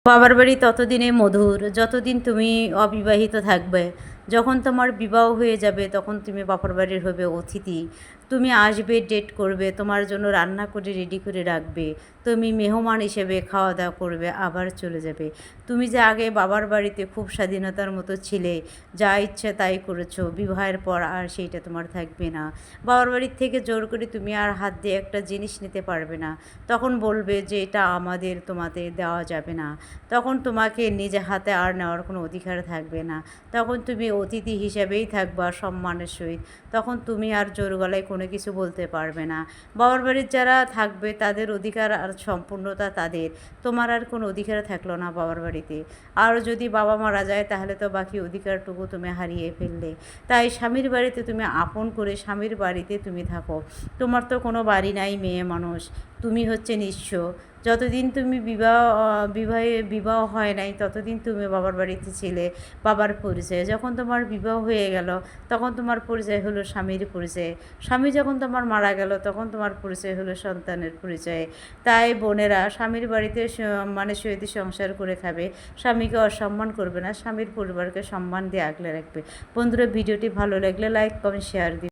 বাবার বাড়ি ততদিনে মধুর যতদিন তুমি অবিবাহিত থাকবে। যখন তোমার বিবাহ হয়ে যাবে তখন তুমি বাপের বাড়ির হবে অতিথি। তুমি আসবে, ডেট করবে, তোমার জন্য রান্না করে রেডি করে রাখবে, তুমি মেহমান হিসেবে খাওয়া দাওয়া করবে, আবার চলে যাবে। তুমি যে আগে বাবার বাড়িতে খুব স্বাধীনতার মতো ছিলে, যা ইচ্ছে তাই করেছো, বিবাহের পর আর সেইটা তোমার থাকবে না। বাবার বাড়ির থেকে জোর করে তুমি আর হাত দিয়ে একটা জিনিস নিতে পারবে না। তখন বলবে যে এটা আমাদের, তোমাদের দেওয়া যাবে না। তখন তোমাকে নিজে হাতে আর নেওয়ার কোনো অধিকার থাকবে না। তখন তুমি অতিথি হিসেবেই থাকবা সম্মানের সহিত। তখন তুমি আর জোর গলায় কোনো কিছু বলতে পারবে না। বাবার বাড়ির যারা থাকবে তাদের অধিকার আর সম্পূর্ণতা তাদের, তোমার আর কোনো অধিকার থাকলো না বাবার বাড়িতে। আর যদি বাবা মারা যায় তাহলে তো বাকি অধিকারটুকু তুমি হারিয়ে ফেললে। তাই স্বামীর বাড়িতে তুমি আপন করে স্বামীর বাড়িতে তুমি থাকো। তোমার তো কোনো বাড়ি নাই, মেয়ে মানুষ, তুমি হচ্ছে নিঃস্ব। যতদিন তুমি বিবাহ হয় নাই ততদিন তুমি বাবার বাড়িতে ছিলে, বাবার পরিচয়। যখন তোমার বিবাহ হয়ে গেল তখন তোমার পরিচয় হলো স্বামীর পরিচয়। স্বামী যখন তোমার মারা গেল তখন তোমার পরিচয় হলো সন্তানের পরিচয়। তাই বোনেরা স্বামীর বাড়িতে মানে সহিত সংসার করে খাবে, স্বামীকে অসম্মান করবে না, স্বামীর পরিবারকে সম্মান দিয়ে আগলে রাখবে। বন্ধুরা, ভিডিওটি ভালো লাগলে লাইক কমেন্ট শেয়ার দিবে।